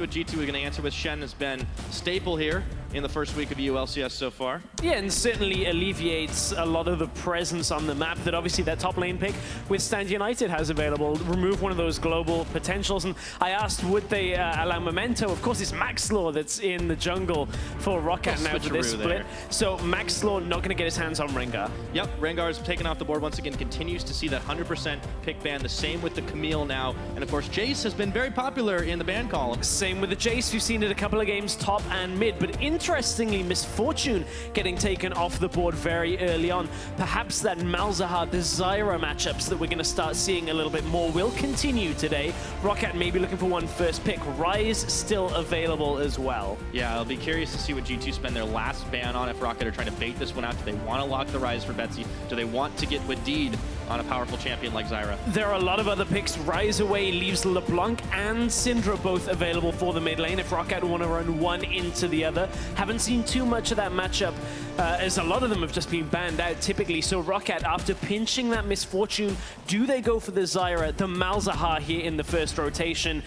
What G2 is going to answer with Shen has been a staple here in the first week of EU LCS so far. Yeah, and certainly alleviates a lot of the presence on the map that obviously that top lane pick with Stand United has available. Remove one of those global potentials. And I asked, would they allow Memento? Of course, it's Maxlore that's in the jungle for ROCCAT now for this split. There. So Maxlore not going to get his hands on Rengar. Yep, Rengar's taken off the board once again, continues to see that 100% pick ban. The same with the Camille now. And of course, Jace has been very popular in the ban column. Same with the Jace. We've seen it a couple of games, top and mid. But interestingly, Misfortune getting taken off the board very early on. Perhaps that Malzahar, the Zyra matchups that we're going to start seeing a little bit more will continue today. ROCCAT maybe looking for one first pick. Ryze still available as well. Yeah, I'll be curious to see what G2 spend their last ban on. If ROCCAT are trying to bait this one out, do they want to lock the Ryze for Betsy? Do they want to get Wadid on a powerful champion like Zyra? There are a lot of other picks. Ryze away leaves LeBlanc and Syndra both available for the mid lane if ROCCAT want to run one into the other. Haven't seen too much of that matchup as a lot of them have just been banned out typically. So ROCCAT, after pinching that Misfortune, do they go for the Zyra, the Malzahar here in the first rotation?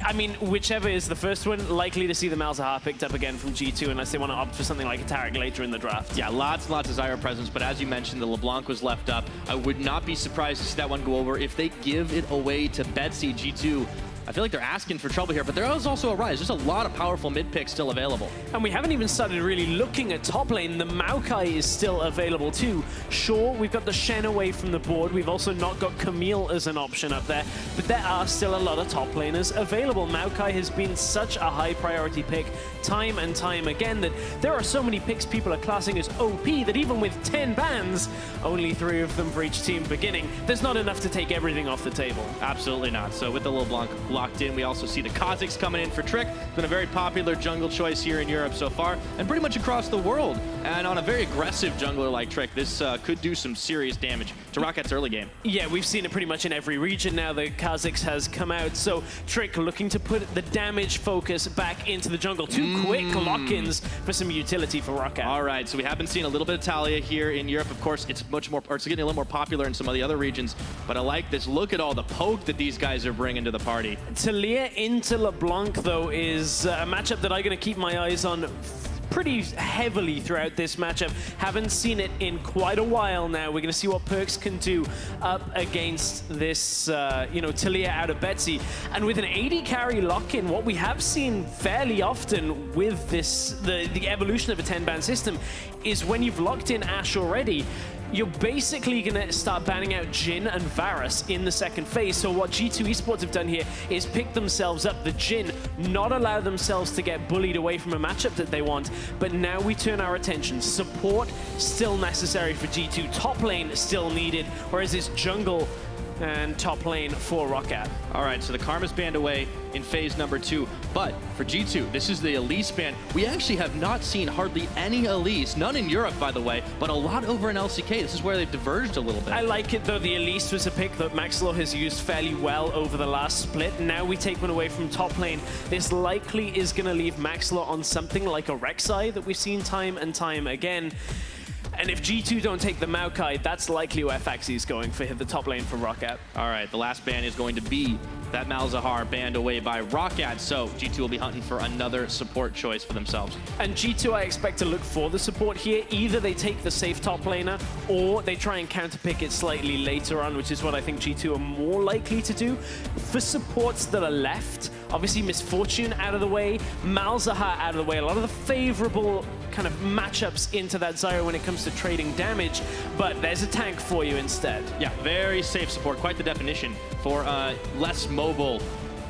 I mean, whichever is the first one, likely to see the Malzahar picked up again from G2 unless they want to opt for something like a Taric later in the draft. Yeah, lots and lots of Zyra presence, but as you mentioned, the LeBlanc was left up. I would not be surprised to see that one go over. If they give it away to Betsy, G2, I feel like they're asking for trouble here, but there is also a Ryze. There's a lot of powerful mid picks still available. And we haven't even started really looking at top lane. The Maokai is still available too. Sure, we've got the Shen away from the board. We've also not got Camille as an option up there, but there are still a lot of top laners available. Maokai has been such a high priority pick time and time again that there are so many picks people are classing as OP that even with 10 bans, only 3 of them for each team beginning, there's not enough to take everything off the table. Absolutely not. So with the LeBlanc locked in, we also see the Kha'Zix coming in for Trick. Been a very popular jungle choice here in Europe so far, and pretty much across the world. And on a very aggressive jungler like Trick, this could do some serious damage to ROCCAT's early game. Yeah, we've seen it pretty much in every region now that Kha'Zix has come out. So Trick looking to put the damage focus back into the jungle. 2 quick lock-ins for some utility for ROCCAT. All right, so we have been seeing a little bit of Taliyah here in Europe. Of course, it's much more, or it's getting a little more popular in some of the other regions. But I like this. Look at all the poke that these guys are bringing to the party. Taliyah into LeBlanc, though, is a matchup that I'm going to keep my eyes on pretty heavily throughout this matchup. Haven't seen it in quite a while now. We're going to see what PerkZ can do up against this, Taliyah out of Betsy. And with an AD carry lock-in, what we have seen fairly often with this, the evolution of a 10-ban system, is when you've locked in Ashe already, you're basically going to start banning out Jhin and Varus in the second phase. So what G2 eSports have done here is pick themselves up the Jhin, not allow themselves to get bullied away from a matchup that they want. But now we turn our attention. Support still necessary for G2. Top lane still needed, whereas it's jungle and top lane for ROCCAT. All right, so the Karma's banned away in phase number 2. But for G2, this is the Elise ban. We actually have not seen hardly any Elise, none in Europe, by the way, but a lot over in LCK. This is where they've diverged a little bit. I like it, though. The Elise was a pick that Maxlore has used fairly well over the last split. Now we take one away from top lane. This likely is going to leave Maxlore on something like a Rek'Sai that we've seen time and time again. And if G2 don't take the Maokai, that's likely where Phaxi is going for the top lane for ROCCAT. All right, the last ban is going to be that Malzahar banned away by ROCCAT, so G2 will be hunting for another support choice for themselves. And G2, I expect to look for the support here. Either they take the safe top laner, or they try and counterpick it slightly later on, which is what I think G2 are more likely to do. For supports that are left, obviously Misfortune out of the way, Malzahar out of the way, a lot of the favorable kind of matchups into that Zyra when it comes to trading damage, but there's a tank for you instead. Yeah, very safe support, quite the definition for less mobile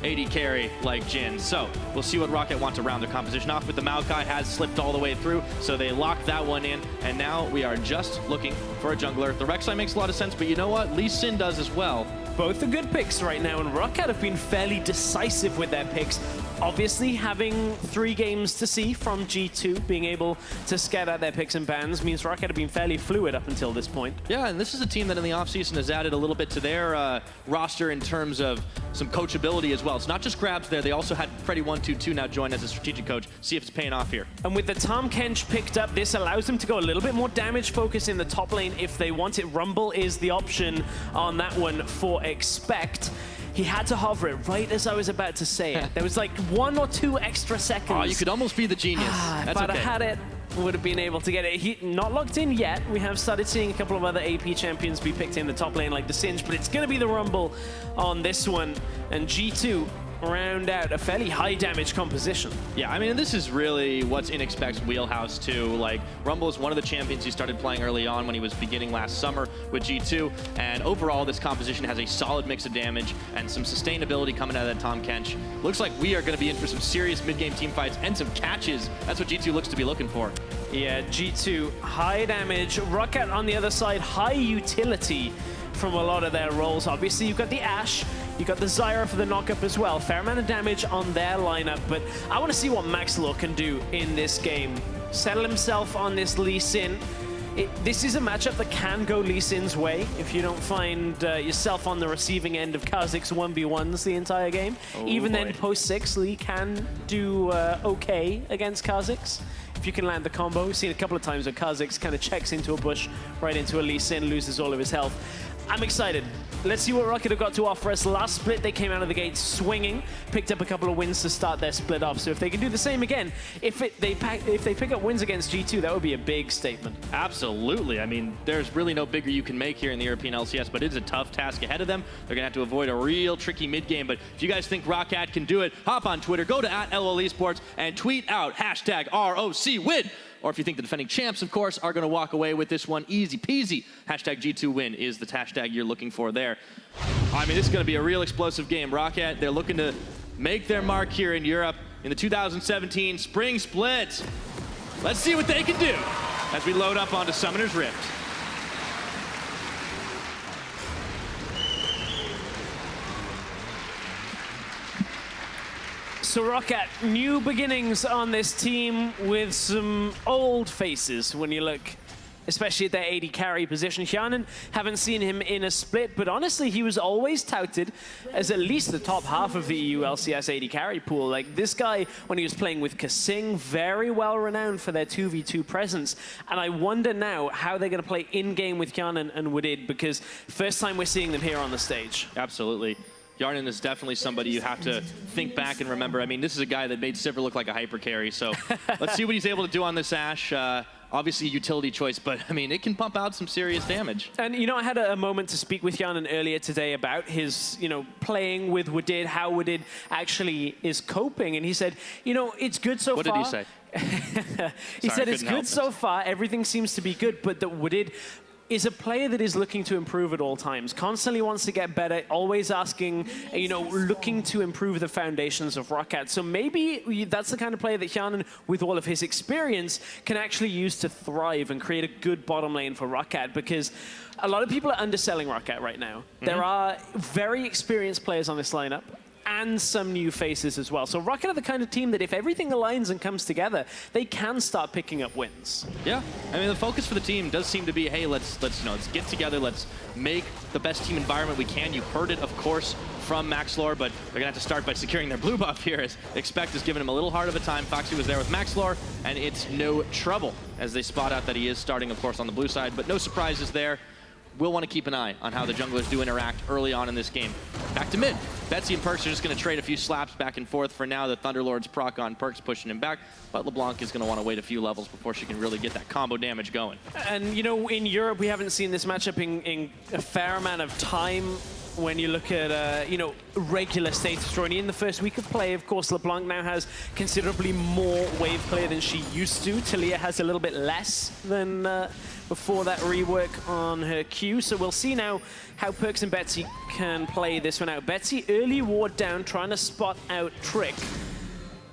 AD carry like Jhin. So we'll see what ROCCAT wants to round their composition off with. The Maokai has slipped all the way through, so they locked that one in, and now we are just looking for a jungler. The Rek'Sai makes a lot of sense, but you know what? Lee Sin does as well. Both are good picks right now, and ROCCAT have been fairly decisive with their picks. Obviously, having 3 games to see from G2, being able to scout out their picks and bans, means ROCCAT have been fairly fluid up until this point. Yeah, and this is a team that in the offseason has added a little bit to their roster in terms of some coachability as well. It's not just grabs there. They also had Freddy122 now join as a strategic coach. See if it's paying off here. And with the Tahm Kench picked up, this allows them to go a little bit more damage focus in the top lane if they want it. Rumble is the option on that one for Expect. He had to hover it right as I was about to say it. There was like 1 or 2 extra seconds. Oh, you could almost be the genius. If I'd have had it, would have been able to get it. He not locked in yet. We have started seeing a couple of other AP champions be picked in the top lane like the Singe, but it's going to be the Rumble on this one. And G2 round out a fairly high damage composition. Yeah, I mean, this is really what's in Expect's wheelhouse too. Like, Rumble is one of the champions he started playing early on when he was beginning last summer with G2, and overall this composition has a solid mix of damage and some sustainability coming out of that Tahm Kench. Looks like we are going to be in for some serious mid-game team fights and some catches. That's what G2 looks to be looking for. Yeah, G2, high damage. ROCCAT on the other side, high utility from a lot of their roles. Obviously, you've got the Ashe, you've got the Zyra for the knockup as well. Fair amount of damage on their lineup, but I want to see what Maxlore can do in this game. Settle himself on this Lee Sin. This is a matchup that can go Lee Sin's way if you don't find yourself on the receiving end of Kha'Zix 1v1s the entire game. Oh, Even boy. then, post 6, Lee can do okay against Kha'Zix. If you can land the combo. We've seen a couple of times where Kha'Zix kind of checks into a bush, right into a Lee Sin, loses all of his health. I'm excited. Let's see what ROCCAT have got to offer us. Last split, they came out of the gate swinging, picked up a couple of wins to start their split off. So if they can do the same again, if they pick up wins against G2, that would be a big statement. Absolutely. I mean, there's really no bigger you can make here in the European LCS, but it's a tough task ahead of them. They're going to have to avoid a real tricky mid-game. But if you guys think ROCCAT can do it, hop on Twitter, go to @LOL Esports, and tweet out #ROCWin. Or if you think the defending champs, of course, are going to walk away with this one easy peasy, #G2win is the hashtag you're looking for there. I mean, this is going to be a real explosive game. ROCCAT, they're looking to make their mark here in Europe in the 2017 Spring Split. Let's see what they can do as we load up onto Summoner's Rift. So ROCCAT, new beginnings on this team with some old faces when you look, especially at their AD carry position. Hjarnan, haven't seen him in a split, but honestly, he was always touted as at least the top half of the EU LCS AD carry pool. Like, this guy, when he was playing with Kha'Zix, very well renowned for their 2v2 presence. And I wonder now how they're going to play in-game with Hjarnan and Wadid, because first time we're seeing them here on the stage. Absolutely. Hjarnan is definitely somebody you have to think back and remember. I mean, this is a guy that made Sivir look like a hyper carry, so let's see what he's able to do on this Ashe. Obviously a utility choice, but I mean, it can pump out some serious damage. And you know, I had a moment to speak with Hjarnan earlier today about his, playing with Wadid, how Wadid actually is coping, and he said, it's good so far. What did he say? He said it's good so far, everything seems to be good, but that Wadid is a player that is looking to improve at all times, constantly wants to get better, always asking, looking to improve the foundations of ROCCAT. So maybe that's the kind of player that Hjarnan, with all of his experience, can actually use to thrive and create a good bottom lane for ROCCAT, because a lot of people are underselling ROCCAT right now. Mm-hmm. There are very experienced players on this lineup, and some new faces as well. So ROCCAT are the kind of team that if everything aligns and comes together, they can start picking up wins. Yeah, I mean, the focus for the team does seem to be, hey, let's get together, let's make the best team environment we can. You heard it, of course, from Maxlore, but they're gonna have to start by securing their blue buff here, as Expect is giving him a little hard of a time. Phaxi was there with Maxlore, and it's no trouble as they spot out that he is starting, of course, on the blue side, but no surprises there. We'll want to keep an eye on how the junglers do interact early on in this game. Back to mid. Betsy and PerkZ are just going to trade a few slaps back and forth. For now, the Thunderlord's proc on PerkZ pushing him back, but LeBlanc is going to want to wait a few levels before she can really get that combo damage going. And, in Europe, we haven't seen this matchup in a fair amount of time. When you look at, regular status drawing in the first week of play, of course, LeBlanc now has considerably more wave play than she used to. Taliyah has a little bit less than before that rework on her Q. So we'll see now how PerkZ and Betsy can play this one out. Betsy early ward down, trying to spot out Trick.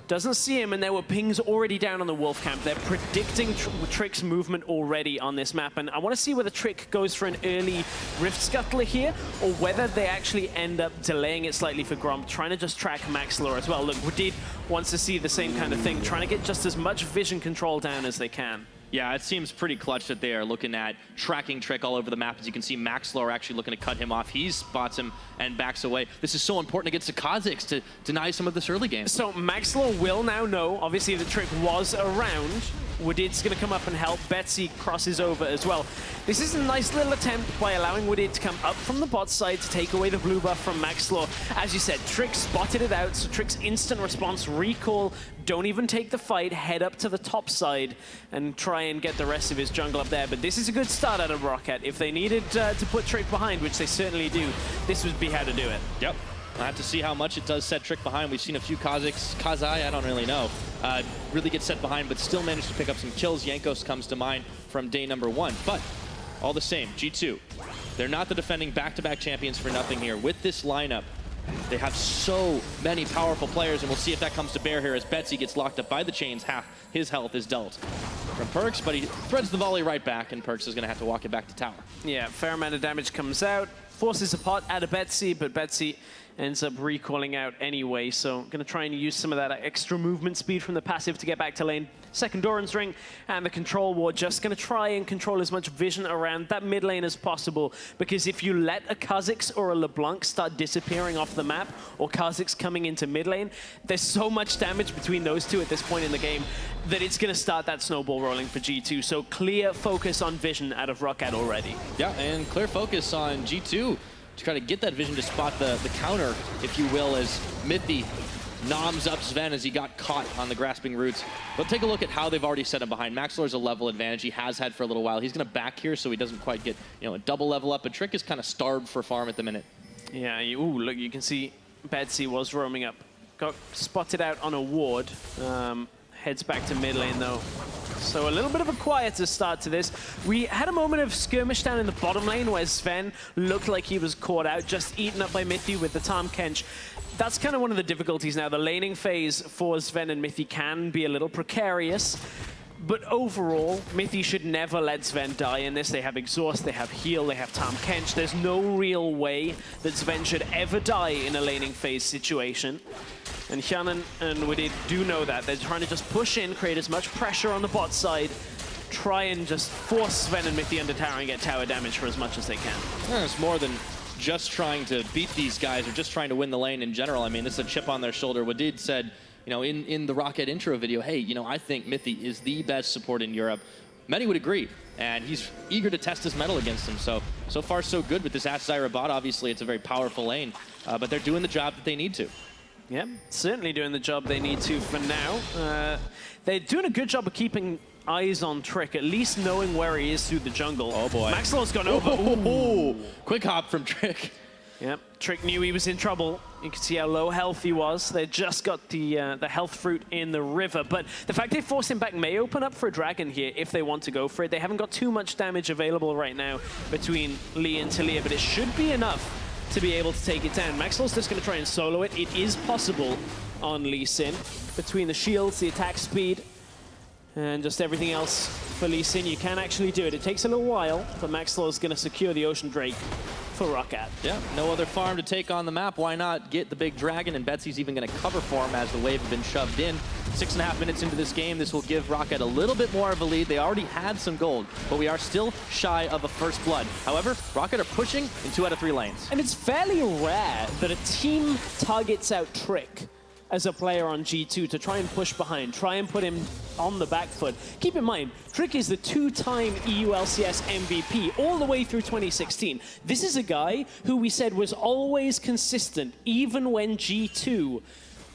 Doesn't see him, and there were pings already down on the Wolf camp. They're predicting Trick's movement already on this map, and I want to see whether Trick goes for an early Rift Scuttler here, or whether they actually end up delaying it slightly for Gromp, trying to just track Maxlore as well. Look, Wadid wants to see the same kind of thing, trying to get just as much vision control down as they can. Yeah, it seems pretty clutch that they are looking at tracking Trick all over the map. As you can see, Maxlore actually looking to cut him off. He spots him and backs away. This is so important against the Kha'Zix to deny some of this early game. So Maxlore will now know, obviously, that Trick was around. Wadid's going to come up and help. Betsy crosses over as well. This is a nice little attempt by allowing Wadid to come up from the bot side to take away the blue buff from Maxlore. As you said, Trick spotted it out, so Trick's instant response, recall, don't even take the fight, head up to the top side and try and get the rest of his jungle up there. But this is a good start out of ROCCAT. If they needed to put Trick behind, which they certainly do, this would be how to do it. Yep. I have to see how much it does set Trick behind. We've seen a few Kha'Zix, I don't really know, really get set behind, but still managed to pick up some kills. Jankos comes to mind from day number 1. But all the same, G2, they're not the defending back-to-back champions for nothing here. With this lineup, they have so many powerful players, and we'll see if that comes to bear here as Betsy gets locked up by the chains. Half his health is dealt from PerkZ, but he threads the volley right back, and PerkZ is going to have to walk it back to tower. Yeah, fair amount of damage comes out. Forces a pot out of Betsy, but Betsy ends up recalling out anyway, so going to try and use some of that extra movement speed from the passive to get back to lane. Second Doran's ring and the control ward, just going to try and control as much vision around that mid lane as possible, because if you let a Kha'Zix or a LeBlanc start disappearing off the map, or Kha'Zix coming into mid lane, there's so much damage between those two at this point in the game that it's going to start that snowball rolling for G2, so clear focus on vision out of ROCCAT already. Yeah, and clear focus on G2 to try to get that vision to spot the counter, if you will, as Mithy noms up Zven as he got caught on the grasping roots. But take a look at how they've already set him behind. Maxlore's a level advantage he has had for a little while. He's going to back here so he doesn't quite get, a double level up. But Trick is kind of starved for farm at the minute. Yeah, look, you can see Betsy was roaming up. Got spotted out on a ward. Heads back to mid lane though. So a little bit of a quieter start to this. We had a moment of skirmish down in the bottom lane where Zven looked like he was caught out, just eaten up by Mithy with the Tahm Kench. That's kind of one of the difficulties now. The laning phase for Zven and Mithy can be a little precarious. But overall, Mithy should never let Zven die in this. They have exhaust, they have heal, they have Tahm Kench. There's no real way that Zven should ever die in a laning phase situation. And Hjarnan and Wadid do know that. They're trying to just push in, create as much pressure on the bot side, try and just force Zven and Mithy under tower and get tower damage for as much as they can. Yeah, it's more than just trying to beat these guys or just trying to win the lane in general. I mean, this is a chip on their shoulder. Wadid said, in the ROCCAT intro video, hey, I think Mithy is the best support in Europe. Many would agree, and he's eager to test his mettle against him. So far, so good with this Ashe Zyra bot. Obviously, it's a very powerful lane, but they're doing the job that they need to. Yeah, certainly doing the job they need to for now. They're doing a good job of keeping eyes on Trick, at least knowing where he is through the jungle. Oh boy. Maxlore's gone over. Ooh. Quick hop from Trick. Yep, Trick knew he was in trouble. You can see how low health he was. They just got the health fruit in the river. But the fact they forced him back may open up for a dragon here if they want to go for it. They haven't got too much damage available right now between Lee and Taliyah, but it should be enough to be able to take it down. Maxlore's just going to try and solo it. It is possible on Lee Sin. Between the shields, the attack speed, and just everything else for Lee Sin, you can actually do it. It takes a little while, but Maxlore's going to secure the Ocean Drake for ROCCAT. Yeah, no other farm to take on the map. Why not get the big dragon? And Betsy's even going to cover for him as the wave has been shoved in. 6.5 minutes into this game, this will give ROCCAT a little bit more of a lead. They already had some gold, but we are still shy of a first blood. However, ROCCAT are pushing in 2 out of 3 lanes. And it's fairly rare that a team targets out Trick as a player on G2 to try and push behind, try and put him on the back foot. Keep in mind, Trick is the 2-time EU LCS MVP all the way through 2016. This is a guy who we said was always consistent, even when G2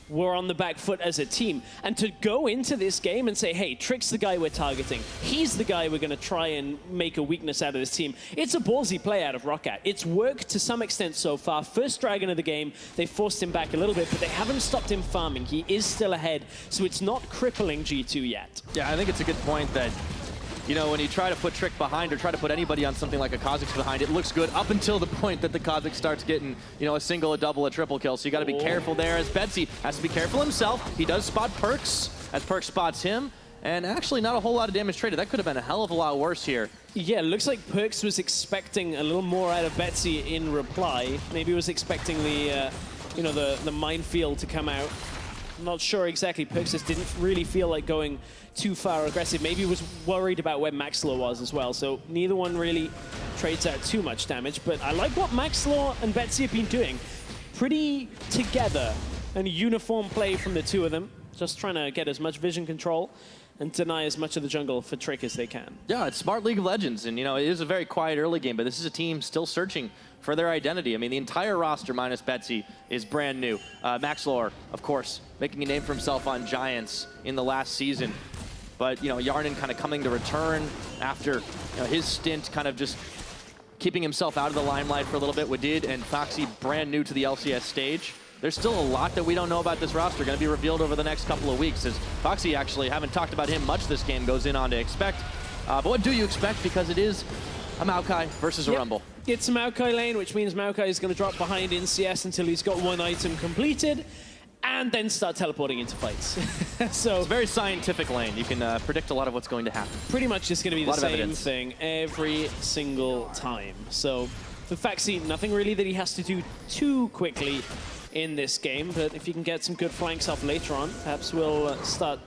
were on the back foot as a team. And to go into this game and say, hey, Trick's the guy we're targeting. He's the guy we're going to try and make a weakness out of this team. It's a ballsy play out of ROCCAT. It's worked to some extent so far. First dragon of the game, they forced him back a little bit, but they haven't stopped him farming. He is still ahead, so it's not crippling G2 yet. Yeah, I think it's a good point that, when you try to put Trick behind or try to put anybody on something like a Kha'Zix behind, it looks good up until the point that the Kha'Zix starts getting, a single, a double, a triple kill. So you got to be careful there as Betsy has to be careful himself. He does spot PerkZ as PerkZ spots him. And actually not a whole lot of damage traded. That could have been a hell of a lot worse here. Yeah, it looks like PerkZ was expecting a little more out of Betsy in reply. Maybe he was expecting the, the minefield to come out. I'm not sure exactly. PerkZ just didn't really feel like going too far aggressive. Maybe he was worried about where Maxlore was as well. So neither one really trades out too much damage. But I like what Maxlore and Betsy have been doing. Pretty together and uniform play from the two of them. just trying to get as much vision control and deny as much of the jungle for Trick as they can. Yeah, it's smart League of Legends, and you know, it is a very quiet early game, but this is a team still searching for their identity. I mean, the entire roster minus Betsy is brand new. Maxlore, of course, making a name for himself on Giants in the last season. But, you know, Hjarnan kind of coming to return after his stint kind of just keeping himself out of the limelight for a little bit. Wadid and Phaxi brand new to the LCS stage. There's still a lot that we don't know about this roster going to be revealed over the next couple of weeks, as Phaxi actually, haven't talked about him much this game, goes in on to expect. But what do you expect? Because it is a Maokai versus a Rumble. It's a Maokai lane, which means Maokai is going to drop behind in CS until he's got one item completed, and then start teleporting into fights. So it's a very scientific lane. You can predict a lot of what's going to happen. Pretty much just going to be the same thing every single time. So for Phaxi, nothing really that he has to do too quickly in this game, but if you can get some good flanks off later on, perhaps we'll start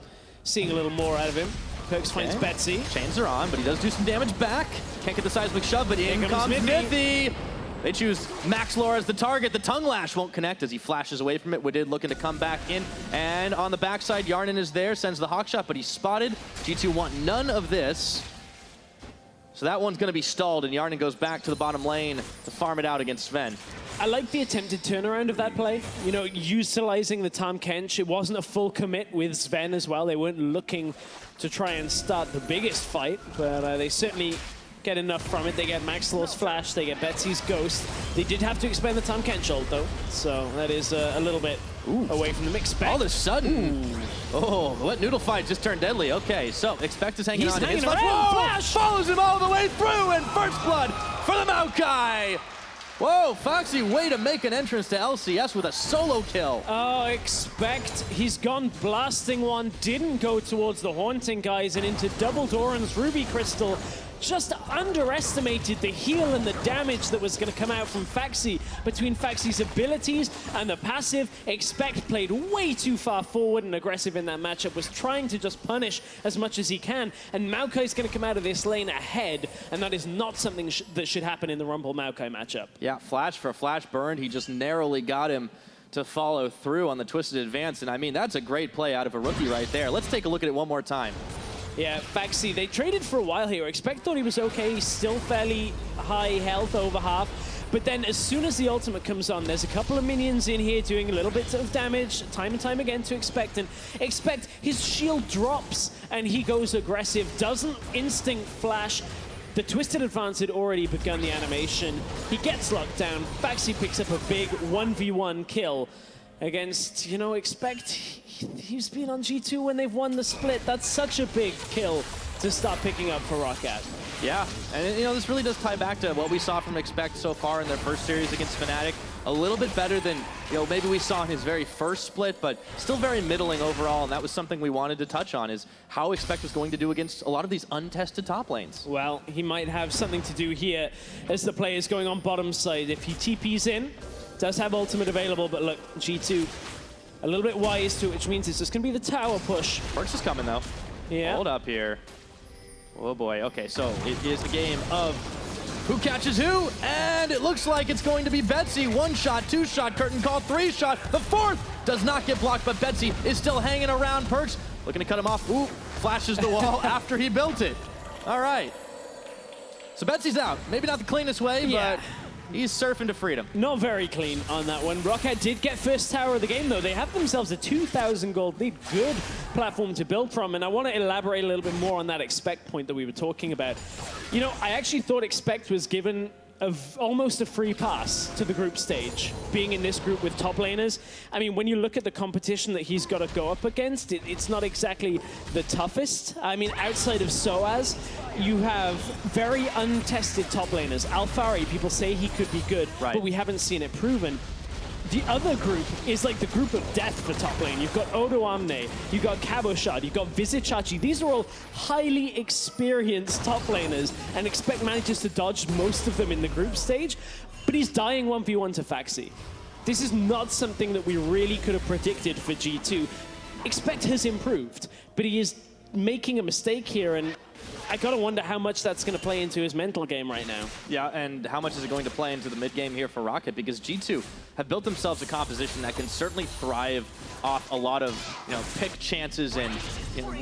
seeing a little more out of him. PerkZ finds Betsy. Chains are on, but he does do some damage back. Can't get the seismic shove, but in comes Mithy. They choose Maxlore as the target. The tongue lash won't connect as he flashes away from it. Wadid looking to come back in. And on the backside, Hjarnan is there, sends the hawk shot, but he's spotted. G2 want none of this. So that one's going to be stalled, and Hjarnan goes back to the bottom lane to farm it out against Zven. I like the attempted turnaround of that play. You know, utilizing the Tahm Kench. It wasn't a full commit with Zven as well. They weren't looking to try and start the biggest fight, but they certainly get enough from it. They get Maxlore's flash, they get Betsy's ghost. They did have to expend the Tahm Kench ult though, so that is a little bit away from the mix. All of a sudden, oh, what noodle fight just turned deadly. Okay, so Expect is hanging on. He's hanging around, flash! Follows him all the way through, and first blood for the Maokai. Whoa, Phaxi, way to make an entrance to LCS with a solo kill. Oh, Expect, he's gone blasting one, didn't go towards the Haunting guys and into Double Doran's Ruby Crystal. Just underestimated the heal and the damage that was going to come out from Phaxi. Between Phaxi's abilities and the passive, Expect played way too far forward and aggressive in that matchup, was trying to just punish as much as he can, and Maokai's going to come out of this lane ahead, and that is not something that should happen in the Rumble Maokai matchup. Yeah, flash for flash burned. He just narrowly got him to follow through on the twisted advance, and I mean, that's a great play out of a rookie right there. Let's take a look at it one more time. Yeah, Phaxi, they traded for a while here. Expect thought he was okay. He's still fairly high health, over half. But then as soon as the ultimate comes on, there's a couple of minions in here doing a little bit of damage time and time again to Expect. And Expect, his shield drops and he goes aggressive, doesn't instinct flash. The twisted advance had already begun the animation. He gets locked down. Phaxi picks up a big 1v1 kill against, you know, Expect. He's been on G2 when they've won the split. That's such a big kill to start picking up for ROCCAT. Yeah, and you know, this really does tie back to what we saw from Expect so far in their first series against Fnatic. A little bit better than, you know, maybe we saw in his very first split, but still very middling overall, and that was something we wanted to touch on, is how Expect was going to do against a lot of these untested top lanes. Well, he might have something to do here as the play is going on bottom side. If he TPs in, does have ultimate available, but look, G2 a little bit wise to it, which means it's just going to be the tower push. PerkZ is coming, though. Yeah. Hold up here. Oh, boy. Okay, so it is a game of who catches who, and it looks like it's going to be Betsy. 1-shot, 2-shot, curtain call, 3-shot. The fourth does not get blocked, but Betsy is still hanging around. PerkZ looking to cut him off. Ooh, flashes the wall after he built it. All right. So Betsy's out. Maybe not the cleanest way, but he's surfing to freedom. Not very clean on that one. ROCCAT did get first tower of the game, though. They have themselves a 2,000 gold lead. Good platform to build from, and I want to elaborate a little bit more on that Expect point that we were talking about. You know, I actually thought Expect was given almost a free pass to the group stage, being in this group with top laners. I mean, when you look at the competition that he's got to go up against, it's not exactly the toughest. I mean, outside of Soaz, you have very untested top laners. Alphari, people say he could be good, but we haven't seen it proven. The other group is like the group of death for top lane. You've got Odo Amne, you've got Cabochard, you've got Vizichachi. These are all highly experienced top laners, and Expect manages to dodge most of them in the group stage, but he's dying 1v1 to Phaxi. This is not something that we really could have predicted for G2. Expect has improved, but he is making a mistake here, and I gotta wonder how much that's gonna play into his mental game right now. Yeah, and how much is it going to play into the mid game here for ROCCAT? Because G2 have built themselves a composition that can certainly thrive off a lot of, pick chances and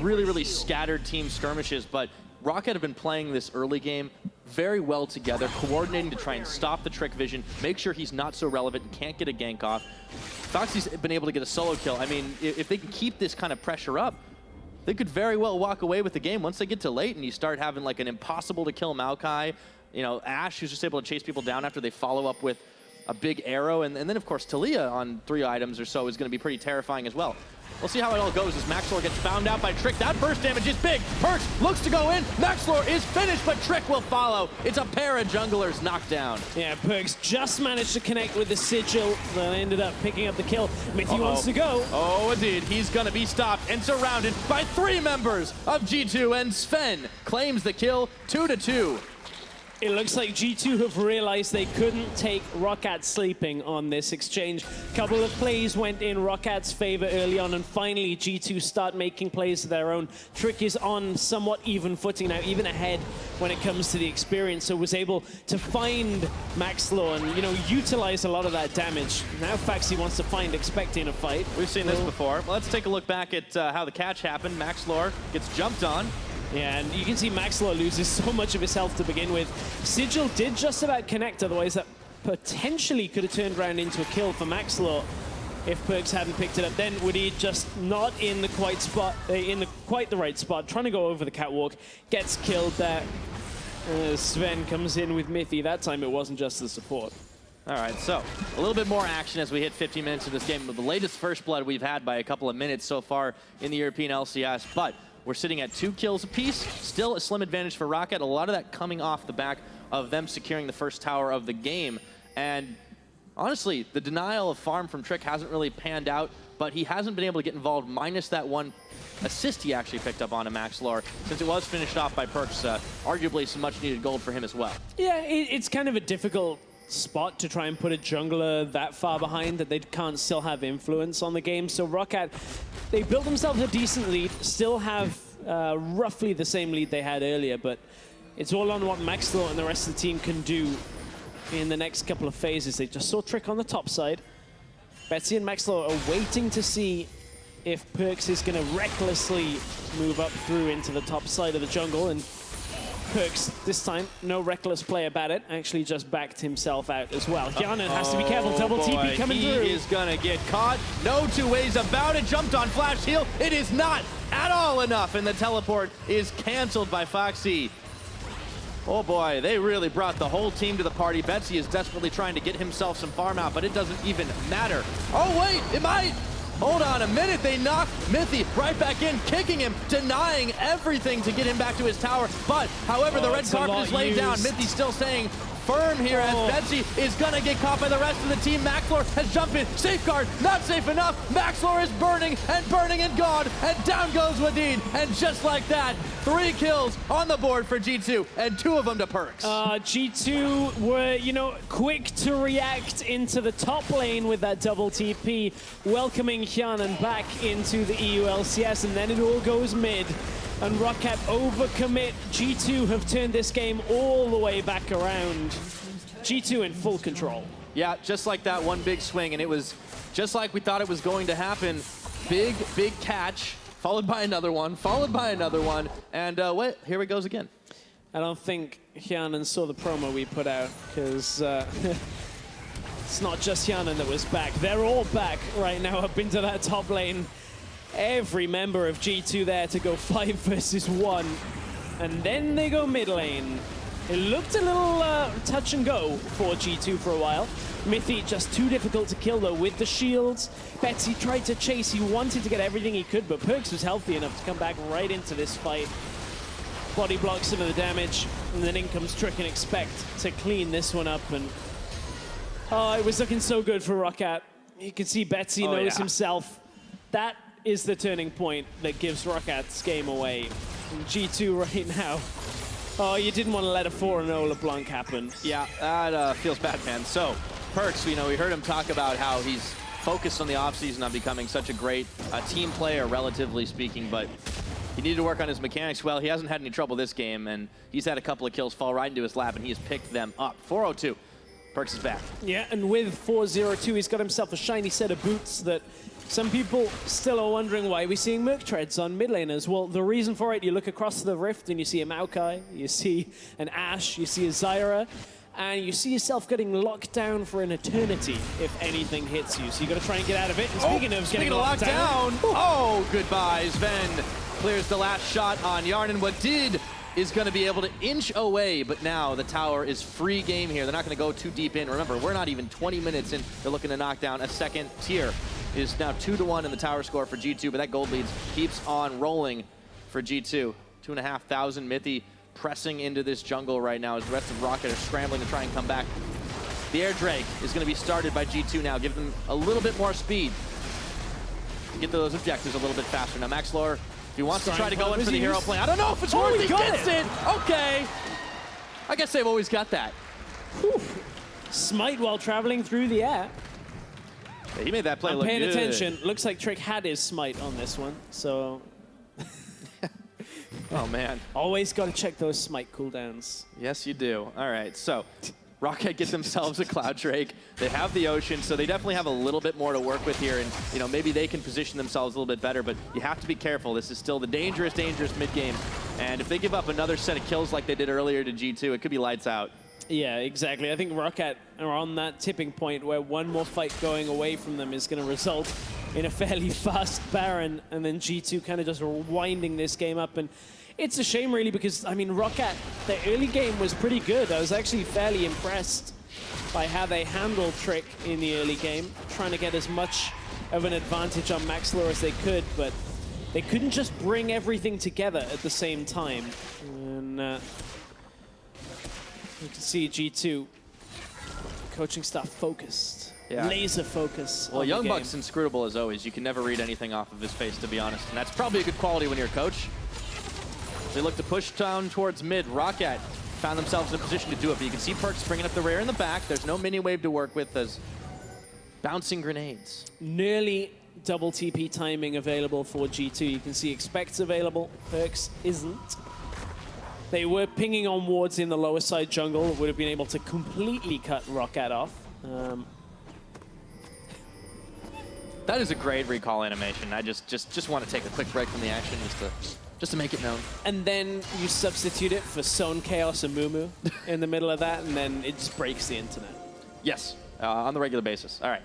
really, really scattered team skirmishes. But ROCCAT have been playing this early game very well together, coordinating to try and stop the Trick vision, make sure he's not so relevant and can't get a gank off. Phaxi's been able to get a solo kill. I mean, if they can keep this kind of pressure up, they could very well walk away with the game once they get to late and you start having like an impossible to kill Maokai. Ashe, who's just able to chase people down after they follow up with a big arrow. And then, of course, Taliyah on 3 items or so is going to be pretty terrifying as well. We'll see how it all goes as Maxlore gets found out by Trick. That burst damage is big. PerkZ looks to go in. Maxlore is finished, but Trick will follow. It's a pair of junglers knocked down. Yeah, PerkZ just managed to connect with the Sigil, then ended up picking up the kill. Mithy wants to go. Oh, indeed. He's going to be stopped and surrounded by 3 members of G2, and Zven claims the kill, 2-2. It looks like G2 have realized they couldn't take ROCCAT sleeping on this exchange. Couple of plays went in ROCCAT's favor early on, and finally G2 start making plays of their own. Trick is on somewhat even footing now, even ahead when it comes to the experience, so was able to find Maxlore and, utilize a lot of that damage. Now Phaxi wants to find Expect in a fight. We've seen this before. Well, let's take a look back at how the catch happened. Maxlore gets jumped on. Yeah, and you can see Maxlore loses so much of his health to begin with. Sigil did just about connect, otherwise that potentially could have turned around into a kill for Maxlore if PerkZ hadn't picked it up. Then Wadid just not in the quite the right spot, trying to go over the catwalk, gets killed there. Zven comes in with Mithy. That time it wasn't just the support. All right, so a little bit more action as we hit 15 minutes of this game. The latest first blood we've had by a couple of minutes so far in the European LCS, but we're sitting at 2 kills apiece. Still a slim advantage for ROCCAT. A lot of that coming off the back of them securing the first tower of the game. And honestly, the denial of farm from Trick hasn't really panned out, but he hasn't been able to get involved, minus that 1 assist he actually picked up on a Maxlore, since it was finished off by PerkZ. Arguably some much needed gold for him as well. Yeah, it's kind of a difficult spot to try and put a jungler that far behind that they can't still have influence on the game. So ROCCAT, they built themselves a decent lead, still have roughly the same lead they had earlier, but it's all on what Maxlore and the rest of the team can do in the next couple of phases. They just saw Trick on the top side. Betsy and Maxlore are waiting to see if PerkZ is going to recklessly move up through into the top side of the jungle, and PerkZ, this time, no reckless play about it, actually just backed himself out as well. Hjarnan has to be careful, double TP coming through. He is gonna get caught, no 2 ways about it, jumped on flash heal, it is not at all enough, and the teleport is canceled by Phaxi. Oh boy, they really brought the whole team to the party. Betsy is desperately trying to get himself some farm out, but it doesn't even matter. Oh wait, it might! Hold on a minute, they knock Mithy right back in, kicking him, denying everything to get him back to his tower. But, however, the red carpet is laid down. Mithy still staying firm here as Betsy is gonna get caught by the rest of the team. Maxlore has jumped in, safeguard, not safe enough. Maxlore is burning and gone, and down goes Wadid. And just like that, 3 kills on the board for G2, and 2 of them to PerkZ. G2 were, quick to react into the top lane with that double TP, welcoming Hjarnan back into the EU LCS, and then it all goes mid. And ROCCAT overcommit. G2 have turned this game all the way back around. G2 in full control. Yeah, just like that one big swing, and it was just like we thought it was going to happen. Big catch, followed by another one, and here it goes again. I don't think Hjarnan saw the promo we put out, because it's not just Hjarnan that was back. They're all back right now up into that top lane. Every member of G2 there to go 5 versus 1. And then they go mid lane. It looked a little touch and go for G2 for a while. Mithy just too difficult to kill though with the shields. Betsy tried to chase. He wanted to get everything he could, but PerkZ was healthy enough to come back right into this fight. Body blocks some of the damage, and then in comes Trick and Expect to clean this one up. And it was looking so good for ROCCAT. You can see Betsy knows himself. That is the turning point that gives ROCCAT's game away. And G2 right now. Oh, you didn't want to let a 4-0 LeBlanc happen. Yeah, that feels bad, man. So, PerkZ, we heard him talk about how he's focused on the offseason on becoming such a great team player, relatively speaking, but he needed to work on his mechanics. Well, he hasn't had any trouble this game, and he's had a couple of kills fall right into his lap, and he has picked them up. 4-0-2. PerkZ is back. Yeah, and with 4-0-2, he's got himself a shiny set of boots that some people still are wondering why we're seeing Merc Treads on mid laners. Well, the reason for it, you look across the rift and you see a Maokai, you see an Ashe, you see a Zyra, and you see yourself getting locked down for an eternity if anything hits you. So you got to try and get out of it. And speaking of getting locked down, oh, goodbye. Zven clears the last shot on Hjarnan. Wadid is going to be able to inch away, but now the tower is free game here. They're not going to go too deep in. Remember, we're not even 20 minutes in. They're looking to knock down a second tier. It is now 2-1 in the tower score for G2, but that gold lead keeps on rolling for G2. 2,500 Mithy pressing into this jungle right now as the rest of ROCCAT are scrambling to try and come back. The air drake is going to be started by G2 now, give them a little bit more speed to get to those objectives a little bit faster. Now Maxlore, if he wants to try to go in for the hero play, I don't know if it's worth it. He gets it. Okay. I guess they've always got that. Whew. Smite while traveling through the air. Yeah, he made that play look good. Paying attention. Looks like Trick had his smite on this one, so... Oh, man. Always got to check those smite cooldowns. Yes, you do. All right, so ROCCAT get themselves a Cloud Drake. They have the Ocean, so they definitely have a little bit more to work with here, and you know maybe they can position themselves a little bit better, but you have to be careful. This is still the dangerous mid-game, and if they give up another set of kills like they did earlier to G2, it could be lights out. Yeah, exactly. I think ROCCAT are on that tipping point where one more fight going away from them is going to result in a fairly fast Baron, and then G2 kind of just winding this game up. And it's a shame, really, because, I mean, ROCCAT, the early game was pretty good. I was actually fairly impressed by how they handled Trick in the early game, trying to get as much of an advantage on Maxlore as they could, but they couldn't just bring everything together at the same time. And you can see G2 coaching staff focused, laser focus. Well, Young Buck's inscrutable as always. You can never read anything off of his face, to be honest, and that's probably a good quality when you're a coach. They look to push down towards mid. ROCCAT found themselves in a position to do it, but you can see PerkZ bringing up the rear in the back. There's no mini wave to work with. There's bouncing grenades. Nearly double TP timing available for G2. You can see Expect's available. PerkZ isn't. They were pinging on wards in the lower side jungle. Would have been able to completely cut ROCCAT off. That is a great recall animation. I just want to take a quick break from the action just to make it known. And then you substitute it for Zone Chaos and Mumu in the middle of that, and then it just breaks the internet. Yes, on the regular basis. All right.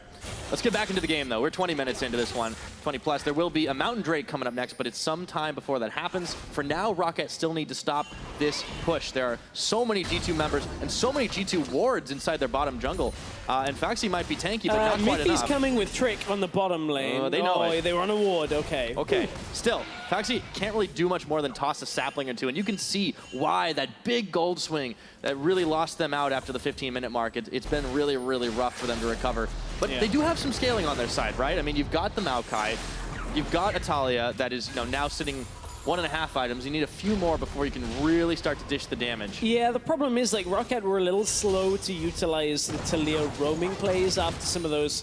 Let's get back into the game, though. We're 20 minutes into this one, 20 plus. There will be a Mountain Drake coming up next, but it's some time before that happens. For now, ROCCAT still need to stop this push. There are so many G2 members and so many G2 wards inside their bottom jungle. And Phaxi might be tanky, but not quite enough. Mithy's coming with Trick on the bottom lane. They know it. They were on a ward, okay. Okay, still, Phaxi can't really do much more than toss a sapling or two, and you can see why that big gold swing that really lost them out after the 15-minute mark. It's been really, really rough for them to recover. But they do have some scaling on their side, right? I mean, you've got the Maokai, you've got a Taliyah that is now sitting 1.5 items. You need a few more before you can really start to dish the damage. Yeah, the problem is, like, ROCCAT were a little slow to utilize the Taliyah roaming plays after some of those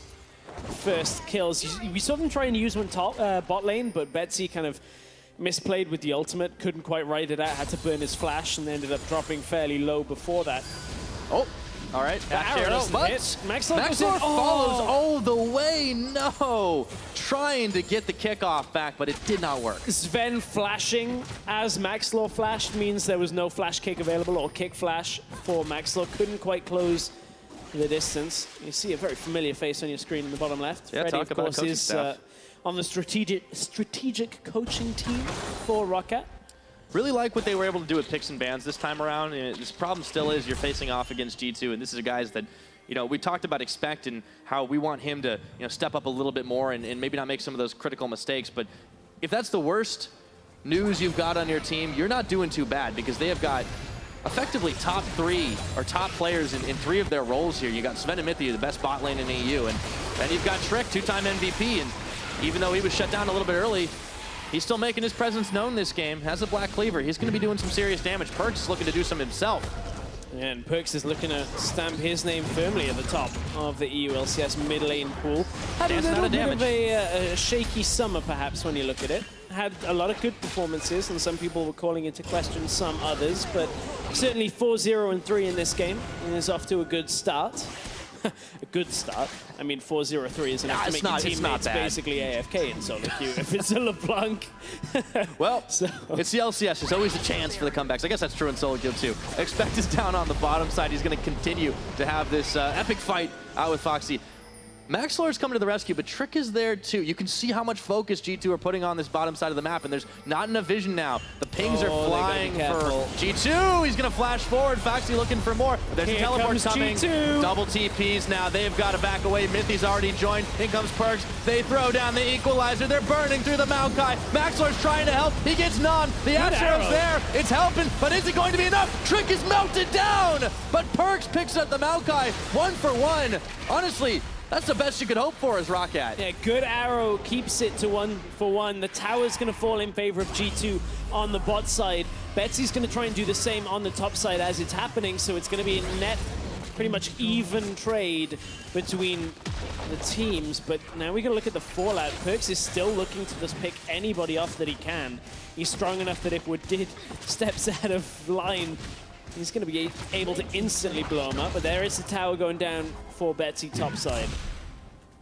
first kills. We saw them try and use one bot lane, but Betsy kind of misplayed with the ultimate, couldn't quite ride it out, had to burn his flash, and ended up dropping fairly low before that. Oh, all right. Maxlore follows all the way. No. Trying to get the kickoff back, but it did not work. Zven flashing as Maxlore flashed means there was no flash kick available, or kick flash for Maxlore. Couldn't quite close the distance. You see a very familiar face on your screen in the bottom left. Yeah, Freddy, talk of about course, is on the strategic coaching team for ROCCAT. Really like what they were able to do with picks and bans this time around. This problem still is you're facing off against G2, and this is guys that, we talked about Expect and how we want him to, step up a little bit more and maybe not make some of those critical mistakes. But if that's the worst news you've got on your team, you're not doing too bad, because they have got effectively top 3 or top players in 3 of their roles here. You got Zven and Mithy, the best bot lane in EU, and then you've got Trick, 2-time MVP, and even though he was shut down a little bit early, he's still making his presence known this game. Has a Black Cleaver. He's going to be doing some serious damage. PerkZ is looking to do some himself. And PerkZ is looking to stamp his name firmly at the top of the EU LCS mid lane pool. Had a little bit of a shaky summer, perhaps, when you look at it. Had a lot of good performances, and some people were calling into question some others, but certainly 4-0-3 in this game and is off to a good start. A good start. I mean, 4-0-3 is enough to make your teammates basically AFK in solo queue if it's a LeBlanc. Well, it's the LCS. There's always a chance for the comebacks. I guess that's true in solo queue too. Expect is down on the bottom side. He's going to continue to have this epic fight out with Phaxi. Maxlore's coming to the rescue, but Trick is there too. You can see how much focus G2 are putting on this bottom side of the map, and there's not enough vision now. The pings are flying for G2. He's going to flash forward. Phaxi looking for more. There's a teleport coming. G2. Double TPs now. They've got to back away. Mithy's already joined. In comes PerkZ. They throw down the equalizer. They're burning through the Maokai. Maxlore's trying to help. He gets none. The Ashe arrow's there. It's helping, but is it going to be enough? Trick is melted down, but PerkZ picks up the Maokai 1-for-1. Honestly, that's the best you could hope for as ROCCAT. Yeah, good arrow keeps it to 1-for-1. The tower's going to fall in favor of G2 on the bot side. Betsy's going to try and do the same on the top side as it's happening, so it's going to be a net, pretty much even trade between the teams. But now we got to look at the fallout. PerkZ is still looking to just pick anybody off that he can. He's strong enough that if Wadid steps out of line, he's going to be able to instantly blow him up, but there is the tower going down for Betsy top side.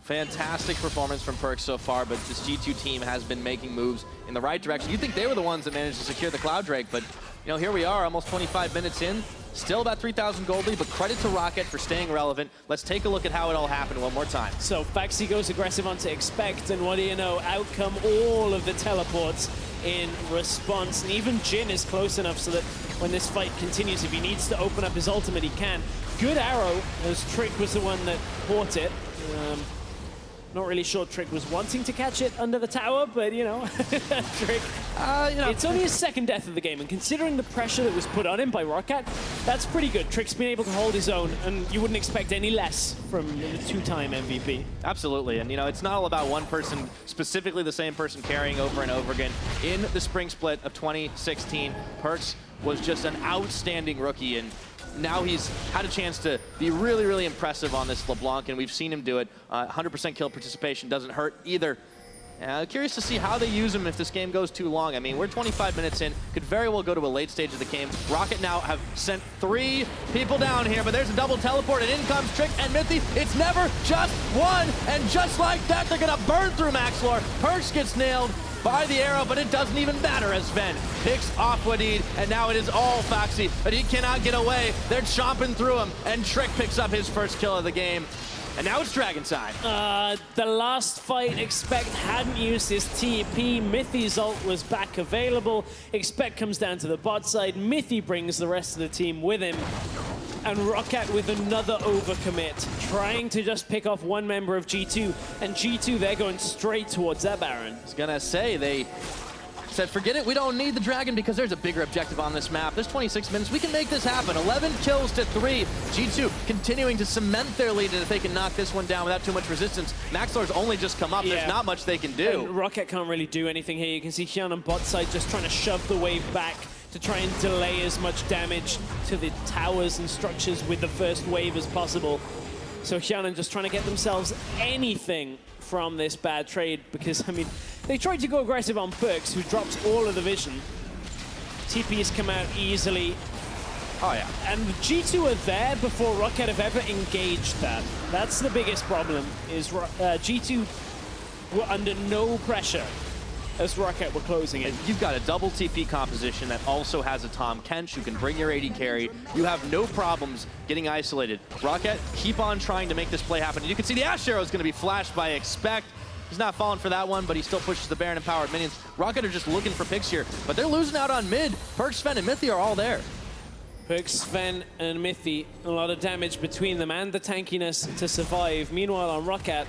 Fantastic performance from PerkZ so far, but this G2 team has been making moves in the right direction. You think they were the ones that managed to secure the Cloud Drake, but you know, here we are, almost 25 minutes in, still about 3,000 gold lead, but credit to ROCCAT for staying relevant. Let's take a look at how it all happened one more time. So Phaxi goes aggressive onto Expect, and what do you know, out come all of the teleports in response, and even Jhin is close enough so that when this fight continues, if he needs to open up his ultimate, he can. Good arrow, as Trick was the one that caught it. Not really sure Trick was wanting to catch it under the tower, but you know, Trick. It's only his second death of the game, and considering the pressure that was put on him by ROCCAT, that's pretty good. Trick's been able to hold his own, and you wouldn't expect any less from the two-time MVP. Absolutely, and you know, it's not all about one person, specifically the same person carrying over and over again. In the spring split of 2016, PerkZ was just an outstanding rookie, and now he's had a chance to be really, really impressive on this LeBlanc, and we've seen him do it. 100% kill participation doesn't hurt either. Curious to see how they use him if this game goes too long. I mean, we're 25 minutes in, could very well go to a late stage of the game. ROCCAT now have sent 3 people down here, but there's a double teleport, and in comes Trick and Mithy. It's never just one, and just like that, they're gonna burn through Maxlore. PerkZ gets nailed by the arrow, but it doesn't even matter as Zven picks off Wadid, and now it is all Phaxi, but he cannot get away. They're chomping through him, and Trick picks up his first kill of the game. And now it's Dragon time. The last fight, Expect hadn't used his TP. Mithy's ult was back available. Expect comes down to the bot side. Mithy brings the rest of the team with him. And ROCCAT with another overcommit, trying to just pick off one member of G2. And G2, they're going straight towards that Baron. I was gonna say, they said, forget it, we don't need the Dragon because there's a bigger objective on this map. There's 26 minutes, we can make this happen. 11 kills to 3. G2 continuing to cement their lead, and if they can knock this one down without too much resistance. Maxlore's only just come up, There's not much they can do. And ROCCAT can't really do anything here. You can see Hjarnan bot side just trying to shove the wave back to try and delay as much damage to the towers and structures with the first wave as possible. So Hjarnan just trying to get themselves anything from this bad trade, because, I mean, they tried to go aggressive on PerkZ, who drops all of the vision. TPs come out easily. Oh, yeah. And G2 are there before ROCCAT have ever engaged that. That's the biggest problem, is G2 were under no pressure as ROCCAT were closing it. You've got a double TP composition that also has a Tahm Kench who can bring your AD carry. You have no problems getting isolated. ROCCAT keep on trying to make this play happen. And you can see the Ashe arrow is going to be flashed by Expect. He's not falling for that one, but he still pushes the Baron empowered minions. ROCCAT are just looking for picks here, but they're losing out on mid. PerkZ, Zven, and Mithy are all there. PerkZ, Zven, and Mithy, a lot of damage between them and the tankiness to survive. Meanwhile, on ROCCAT,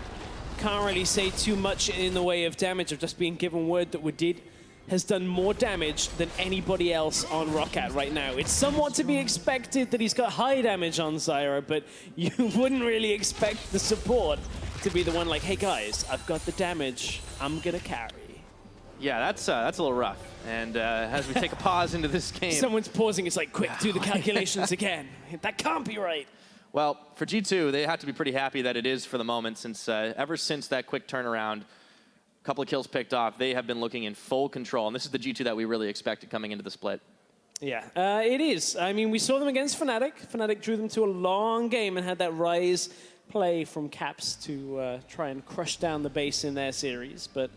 can't really say too much in the way of damage. I've just been given word that Wadid has done more damage than anybody else on ROCCAT right now. It's somewhat to be expected that he's got high damage on Zyra, but you wouldn't really expect the support to be the one like, hey guys, I've got the damage, I'm gonna carry. Yeah, that's a little rough. And as we take a pause into this game... Someone's pausing. It's like, quick, do the calculations again. That can't be right. Well, for G2, they have to be pretty happy that it is for the moment, since ever since that quick turnaround, a couple of kills picked off, they have been looking in full control. And this is the G2 that we really expected coming into the split. Yeah, it is. I mean, we saw them against Fnatic. Fnatic drew them to a long game and had that Rise play from Caps to try and crush down the base in their series. But,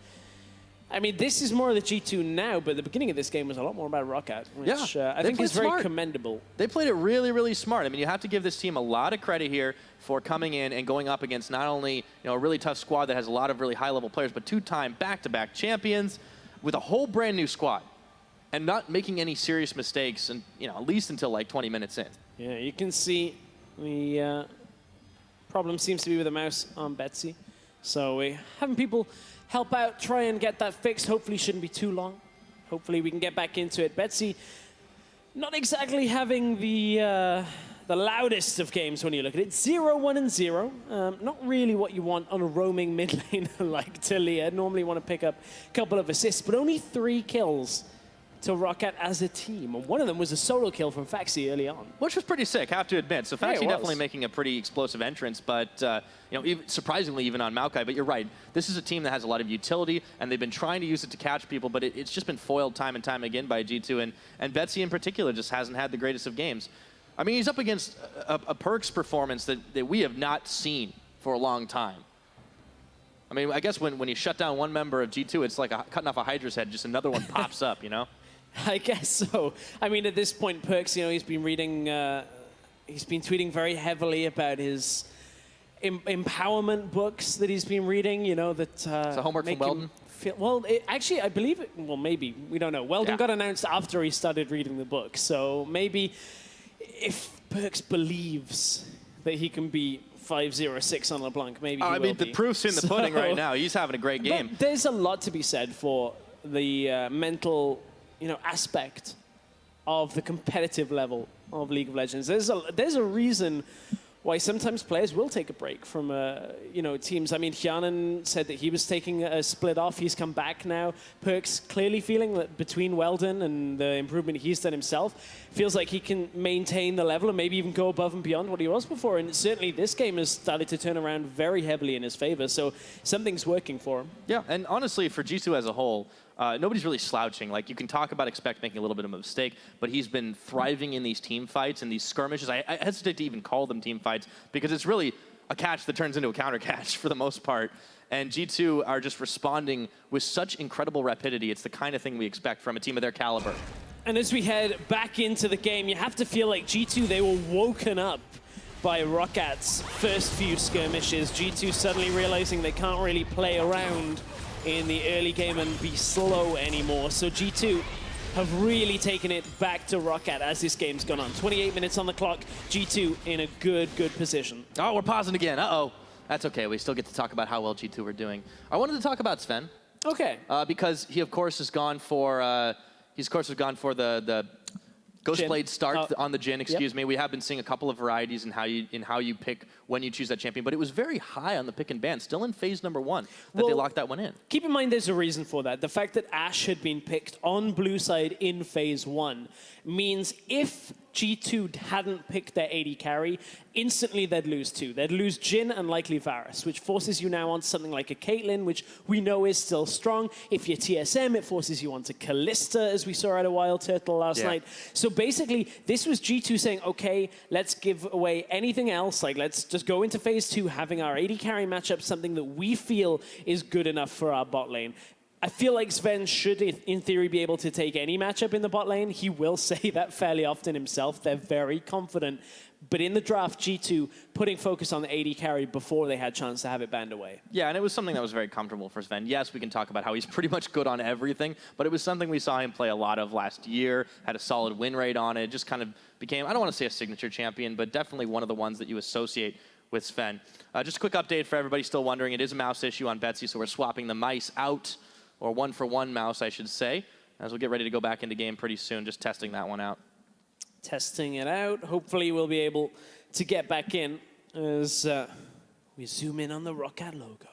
I mean, this is more of the G2 now, but the beginning of this game was a lot more about ROCCAT, which I think is very commendable. They played it really, really smart. I mean, you have to give this team a lot of credit here for coming in and going up against not only a really tough squad that has a lot of really high-level players, but two-time back-to-back champions with a whole brand-new squad. And not making any serious mistakes, and at least until like 20 minutes in. Yeah, you can see the problem seems to be with the mouse on Betsy. So we're having people help out, try and get that fixed. Hopefully shouldn't be too long. Hopefully we can get back into it. Betsy, not exactly having the loudest of games when you look at it. 0-1 and 0. Not really what you want on a roaming mid lane like Taliyah. Normally want to pick up a couple of assists, but only 3 kills to ROCCAT as a team. And one of them was a solo kill from Phaxi early on. Which was pretty sick, I have to admit. So Phaxi definitely making a pretty explosive entrance, but even, surprisingly even on Maokai. But you're right, this is a team that has a lot of utility, and they've been trying to use it to catch people, but it's just been foiled time and time again by G2, and Betsy in particular just hasn't had the greatest of games. I mean, he's up against a PerkZ performance that we have not seen for a long time. I mean, I guess when you shut down one member of G2, it's like cutting off a Hydra's head, just another one pops up, I guess so. I mean, at this point, PerkZ, he's been reading, he's been tweeting very heavily about his empowerment books that he's been reading, that... It's a homework from Weldon? Well, actually, I believe it, well, maybe, we don't know. Weldon got announced after he started reading the book, so maybe if PerkZ believes that he can be 5-0-6 on LeBlanc, maybe he will mean, the proof's in the pudding right now. He's having a great game. But there's a lot to be said for the mental... aspect of the competitive level of League of Legends. There's a reason why sometimes players will take a break from teams. I mean, Hjarnan said that he was taking a split off. He's come back now. PerkZ clearly feeling that between Weldon and the improvement he's done himself, feels like he can maintain the level and maybe even go above and beyond what he was before. And certainly this game has started to turn around very heavily in his favor. So something's working for him. Yeah, and honestly, for G2 as a whole, nobody's really slouching. Like, you can talk about Expect making a little bit of a mistake, but he's been thriving in these team fights and these skirmishes. I hesitate to even call them team fights because it's really a catch that turns into a counter catch for the most part. And G2 are just responding with such incredible rapidity. It's the kind of thing we expect from a team of their caliber. And as we head back into the game, you have to feel like G2, they were woken up by ROCCAT's first few skirmishes. G2 suddenly realizing they can't really play around in the early game and be slow anymore. So G2 have really taken it back to ROCCAT as this game's gone on. 28 minutes on the clock, G2 in a good position. Oh, we're pausing again, uh-oh. That's okay, we still get to talk about how well G2 are doing. I wanted to talk about Zven. Okay. Because he, of course, has gone for, the Ghostblade start on the Jhin, excuse me. We have been seeing a couple of varieties in how you pick when you choose that champion, but it was very high on the pick and ban, still in phase number 1 that they locked that one in. Keep in mind there's a reason for that. The fact that Ashe had been picked on blue side in phase 1 means if G2 hadn't picked their AD carry, instantly they'd lose 2. They'd lose Jhin and likely Varus, which forces you now on something like a Caitlyn, which we know is still strong. If you're TSM, it forces you onto Kalista, as we saw at a Wild Turtle last night. So basically, this was G2 saying, okay, let's give away anything else. Like, let's just go into phase 2, having our AD carry matchup, something that we feel is good enough for our bot lane. I feel like Zven should, in theory, be able to take any matchup in the bot lane. He will say that fairly often himself. They're very confident. But in the draft, G2 putting focus on the AD carry before they had a chance to have it banned away. Yeah, and it was something that was very comfortable for Zven. Yes, we can talk about how he's pretty much good on everything, but it was something we saw him play a lot of last year, had a solid win rate on it, just kind of became, I don't want to say a signature champion, but definitely one of the ones that you associate with Zven. Just a quick update for everybody still wondering, it is a mouse issue on Betsy, so we're swapping the mice out, or 1-for-1 mouse, I should say, as we'll get ready to go back into game pretty soon, just testing that one out. Testing it out. Hopefully we'll be able to get back in as we zoom in on the ROCCAT logo.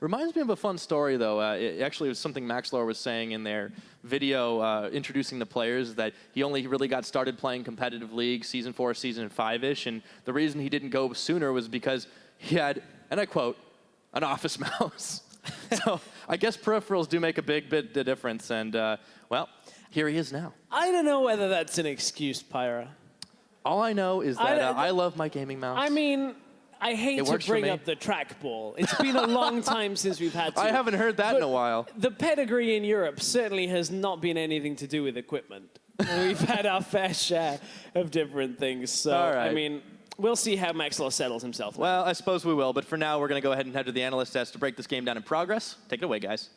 Reminds me of a fun story, though. It actually was something Maxlore was saying in their video introducing the players, that he only really got started playing competitive league Season 4, Season 5-ish, and the reason he didn't go sooner was because he had, and I quote, an office mouse. So I guess peripherals do make a big bit of difference, and well, here he is now. I don't know whether that's an excuse, Pyra. All I know is that I love my gaming mouse. I mean, I hate to bring up the trackball. It's been a long time since we've had to. I haven't heard that in a while. The pedigree in Europe certainly has not been anything to do with equipment. We've had our fair share of different things. So, I mean, we'll see how Maxlore settles himself. Well, I suppose we will. But for now, we're going to go ahead and head to the analyst desk to break this game down in progress. Take it away, guys.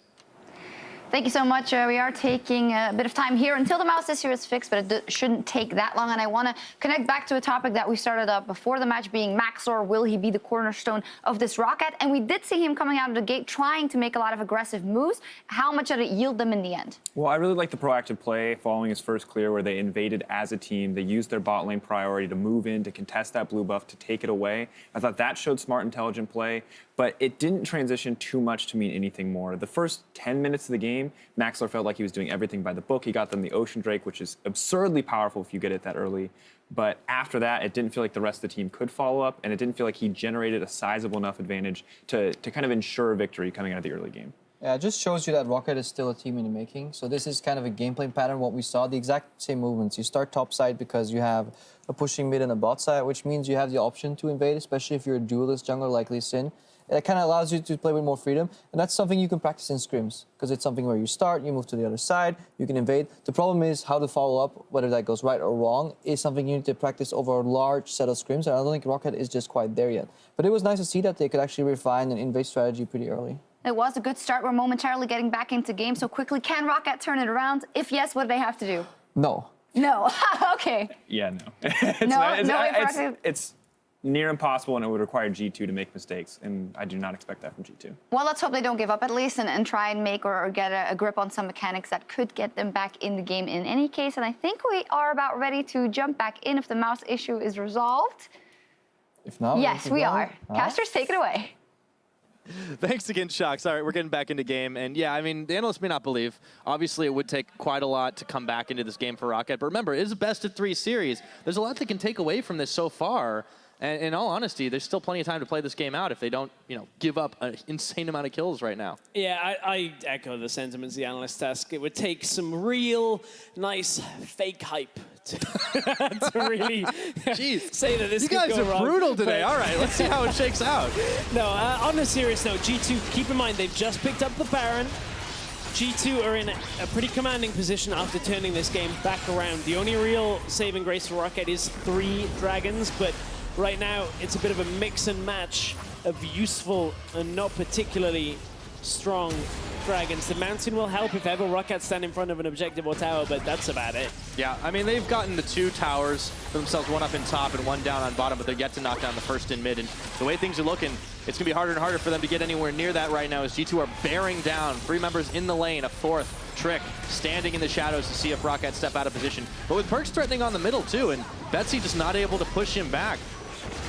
Thank you so much. We are taking a bit of time here until the mouse issue is fixed, but it shouldn't take that long. And I want to connect back to a topic that we started up before the match, being Maxlore. Will he be the cornerstone of this ROCCAT? And we did see him coming out of the gate trying to make a lot of aggressive moves. How much did it yield them in the end? Well, I really like the proactive play following his first clear, where they invaded as a team. They used their bot lane priority to move in, to contest that blue buff, to take it away. I thought that showed smart, intelligent play, but it didn't transition too much to mean anything more. The first 10 minutes of the game, Maxlore felt like he was doing everything by the book. He got them the Ocean Drake, which is absurdly powerful if you get it that early. But after that, it didn't feel like the rest of the team could follow up, and it didn't feel like he generated a sizable enough advantage to kind of ensure victory coming out of the early game. Yeah, it just shows you that ROCCAT is still a team in the making. So this is kind of a gameplay pattern, what we saw, the exact same movements. You start top side because you have a pushing mid and a bot side, which means you have the option to invade, especially if you're a duelist jungler like Lee Sin. It kind of allows you to play with more freedom, and that's something you can practice in scrims, because it's something where you start, you move to the other side, you can invade. The problem is how to follow up, whether that goes right or wrong, is something you need to practice over a large set of scrims, and I don't think ROCCAT is just quite there yet. But it was nice to see that they could actually refine an invade strategy pretty early. It was a good start. We're momentarily getting back into game so quickly. Can ROCCAT turn it around? If yes, what do they have to do? No. No. Okay. Yeah, no. It's near impossible, and it would require G2 to make mistakes, and I do not expect that from G2. Well, let's hope they don't give up at least and try and make or get a grip on some mechanics that could get them back in the game in any case. And I think we are about ready to jump back in if the mouse issue is resolved. If not, yes, we are. Casters, take it away. Thanks again, Shocks. All right, we're getting back into game. And yeah, I mean, the analysts may not believe. Obviously, it would take quite a lot to come back into this game for ROCCAT. But remember, it is a best-of-3 series. There's a lot they can take away from this so far. And in all honesty, there's still plenty of time to play this game out if they don't, give up an insane amount of kills right now. Yeah, I echo the sentiments the analysts ask. It would take some real nice fake hype to really say that this could go wrong. You guys are brutal today. All right, let's see how it shakes out. No, on a serious note, G2, keep in mind, they've just picked up the Baron. G2 are in a pretty commanding position after turning this game back around. The only real saving grace for ROCCAT is 3 dragons, but right now, it's a bit of a mix and match of useful and not particularly strong dragons. The mountain will help if ever ROCCAT stand in front of an objective or tower, but that's about it. Yeah, I mean, they've gotten the 2 towers for themselves, one up in top and one down on bottom, but they're yet to knock down the first in mid. And the way things are looking, it's going to be harder and harder for them to get anywhere near that right now as G2 are bearing down 3 members in the lane, a 4th Trick standing in the shadows to see if ROCCAT step out of position. But with PerkZ threatening on the middle too, and Betsy just not able to push him back.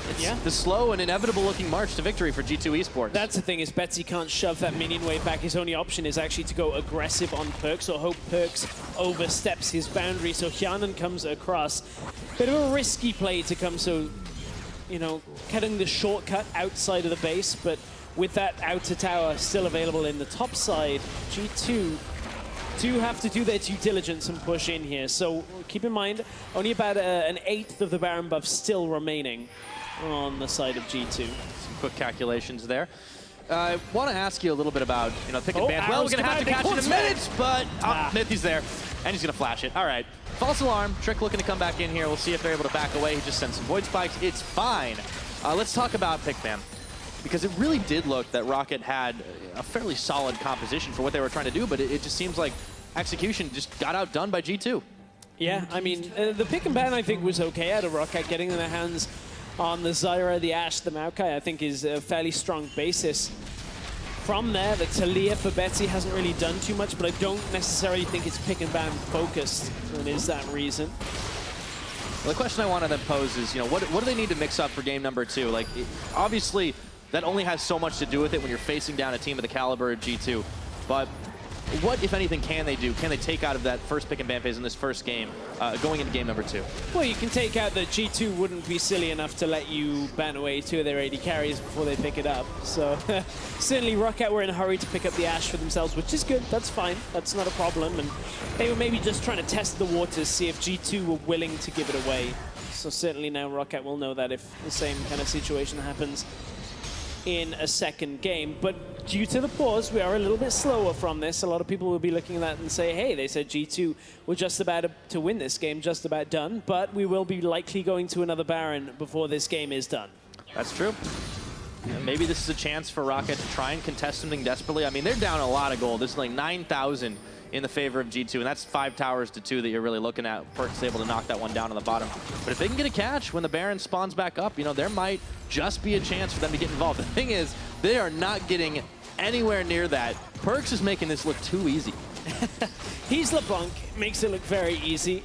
It's the slow and inevitable-looking march to victory for G2 eSports. That's the thing, is Betsy can't shove that minion wave back. His only option is actually to go aggressive on PerkZ, or hope PerkZ oversteps his boundary. So Hjarnan comes across. Bit of a risky play to come so, cutting the shortcut outside of the base, but with that outer tower still available in the top side, G2 do have to do their due diligence and push in here. So keep in mind, only about an 1/8 of the Baron buff still remaining on the side of G2. Some quick calculations there. I want to ask you a little bit about, pick and ban. Well, we're going to have to catch in a minute, but Mithy's there, and he's going to flash it. All right. False alarm. Trick looking to come back in here. We'll see if they're able to back away. He just sent some void spikes. It's fine. Let's talk about pick ban, because it really did look that ROCCAT had a fairly solid composition for what they were trying to do, but it just seems like execution just got outdone by G2. Yeah, I mean, the pick and ban, I think, was okay out of ROCCAT. Getting in their hands on the Zyra, the Ashe, the Maokai, I think is a fairly strong basis. From there, the Taliyah for Betsy hasn't really done too much, but I don't necessarily think it's pick and ban focused, and is that reason. Well, the question I want to then pose is, what do they need to mix up for game number 2? Like, obviously, that only has so much to do with it when you're facing down a team of the caliber of G2. But what, if anything, can they do? Can they take out of that first pick and ban phase in this first game, going into game number 2? Well, you can take out that G2 wouldn't be silly enough to let you ban away 2 of their AD carries before they pick it up. So certainly ROCCAT were in a hurry to pick up the Ashe for themselves, which is good. That's fine. That's not a problem. And they were maybe just trying to test the waters, see if G2 were willing to give it away. So certainly now ROCCAT will know that if the same kind of situation happens in a second game. But due to the pause, we are a little bit slower from this. A lot of people will be looking at that and say, hey, they said G2 were just about to win this game, just about done, but we will be likely going to another Baron before this game is done. That's true. Maybe this is a chance for ROCCAT to try and contest something desperately. I mean, they're down a lot of gold. This is like 9,000 in the favor of G2, and that's 5 towers to 2 that you're really looking at. PerkZ able to knock that one down on the bottom. But if they can get a catch when the Baron spawns back up, you know, there might just be a chance for them to get involved. The thing is, they are not getting anywhere near that. PerkZ is making this look too easy. He's LeBlanc, makes it look very easy,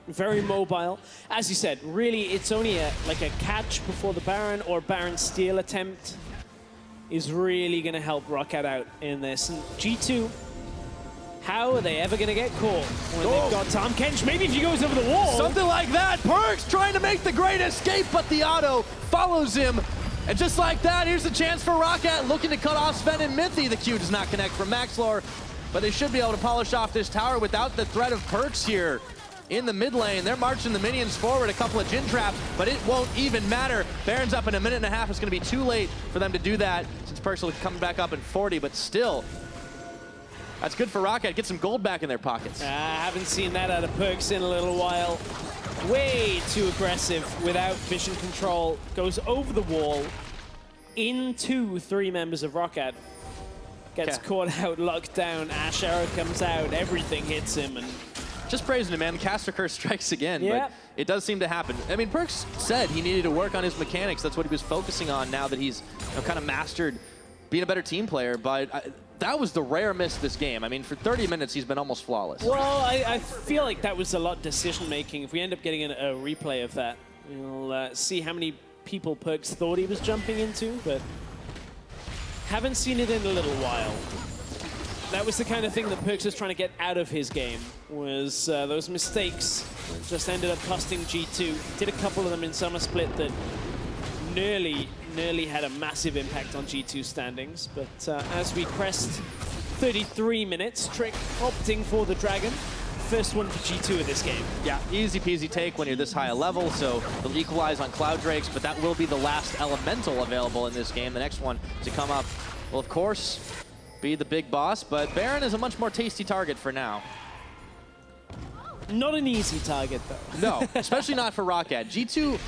very mobile. As you said, really, it's only like a catch before the Baron or Baron steal attempt is really going to help ROCCAT out in this. And G2, how are they ever going to get caught when they've got Tahm Kench? Maybe if he goes over the wall. Something like that. PerkZ trying to make the great escape, but the auto follows him. And just like that, here's the chance for ROCCAT looking to cut off Zven and Mithy. The Q does not connect from Maxlore, but they should be able to polish off this tower without the threat of PerkZ here in the mid lane. They're marching the minions forward, a couple of Jhin traps, but it won't even matter. Baron's up in a minute and a half. It's going to be too late for them to do that since PerkZ will be coming back up in 40, but still, that's good for ROCCAT. Get some gold back in their pockets. I haven't seen that out of PerkZ in a little while. Way too aggressive without vision control. Goes over the wall into 3 members of ROCCAT. Gets caught out, locked down. Ashe arrow comes out. Everything hits him. And just praising him, man. The caster curse strikes again, but it does seem to happen. I mean, PerkZ said he needed to work on his mechanics. That's what he was focusing on now that he's kind of mastered being a better team player, but that was the rare miss this game. I mean, for 30 minutes, he's been almost flawless. Well, I feel like that was a lot of decision-making. If we end up getting a replay of that, we'll see how many people PerkZ thought he was jumping into, but haven't seen it in a little while. That was the kind of thing that PerkZ was trying to get out of his game, was those mistakes just ended up costing G2. Did a couple of them in Summer Split that nearly had a massive impact on G2 standings. But as we crest 33 minutes, Trick opting for the Dragon. First one for G2 of this game. Yeah, easy peasy take when you're this high a level, so they'll equalize on Cloud Drakes, but that will be the last elemental available in this game. The next one to come up will, of course, be the big boss, but Baron is a much more tasty target for now. Not an easy target, though. No, especially not for ROCCAT. G2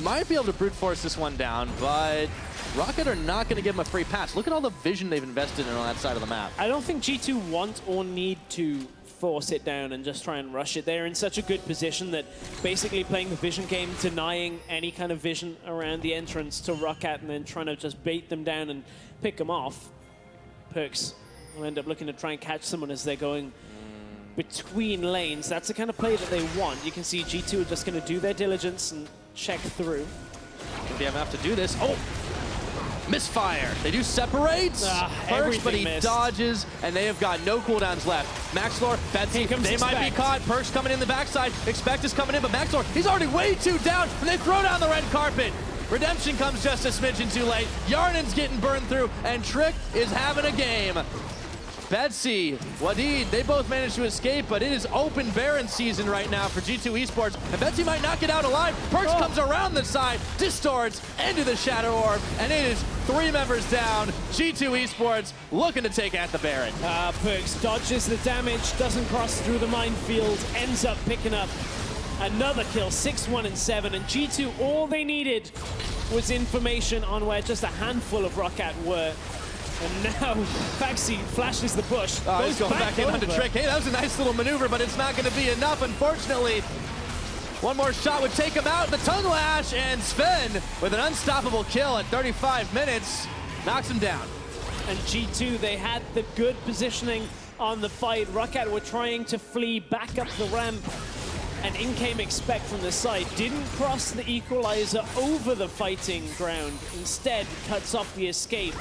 might be able to brute force this one down, but ROCCAT are not going to give him a free pass. Look at all the vision they've invested in on that side of the map. I don't think G2 want or need to force it down and just try and rush it. They're in such a good position that basically playing the vision game, denying any kind of vision around the entrance to ROCCAT and then trying to just bait them down and pick them off. PerkZ will end up looking to try and catch someone as they're going between lanes. That's the kind of play that they want. You can see G2 are just going to do their diligence and check through. They have enough to do this. Oh! Misfire. They do separate. PerkZ, but he dodges, and they have got no cooldowns left. Maxlore, Betsy, they might be caught. PerkZ coming in the backside. Expect is coming in, but Maxlore, he's already way too down, and they throw down the red carpet. Redemption comes just a smidgen too late. Hjarnan's getting burned through, and Trick is having a game. Betsy, Wadid, they both managed to escape, but it is open Baron season right now for G2 Esports, and Betsy might not get out alive. PerkZ comes around the side, distorts into the Shadow Orb, and it is 3 members down. G2 Esports looking to take out the Baron. PerkZ dodges the damage, doesn't cross through the minefield, ends up picking up another kill, 6-1 and 7, and G2, all they needed was information on where just a handful of ROCCAT were. And now Phaxi flashes the bush. He's going back in onto Trick. Hey, that was a nice little maneuver, but it's not going to be enough, unfortunately. One more shot would take him out. The tongue lash, and Zven with an unstoppable kill at 35 minutes knocks him down. And G2, they had the good positioning on the fight. ROCCAT were trying to flee back up the ramp, and in-game expect from the side. Didn't cross the equalizer over the fighting ground. Instead, cuts off the escape.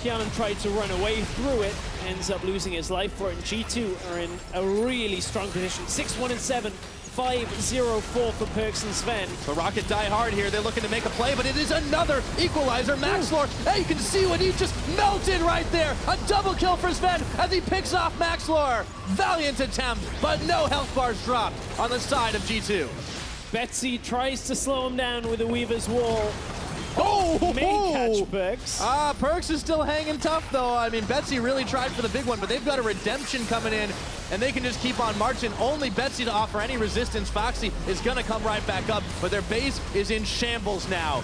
Hjarnan tried to run away through it, ends up losing his life for it. And G2 are in a really strong position. 6-1 and 7. 5-0-4 for PerkZ and Zven. So ROCCAT die hard here. They're looking to make a play, but it is another equalizer. Maxlore, hey, you can see what he just melted right there. A double kill for Zven as he picks off Maxlore. Valiant attempt, but no health bars dropped on the side of G2. Betsy tries to slow him down with a Weaver's Wall. Oh! May catch PerkZ. PerkZ is still hanging tough, though. I mean, Betsy really tried for the big one, but they've got a redemption coming in, and they can just keep on marching. Only Betsy to offer any resistance. Phaxi is going to come right back up, but their base is in shambles now.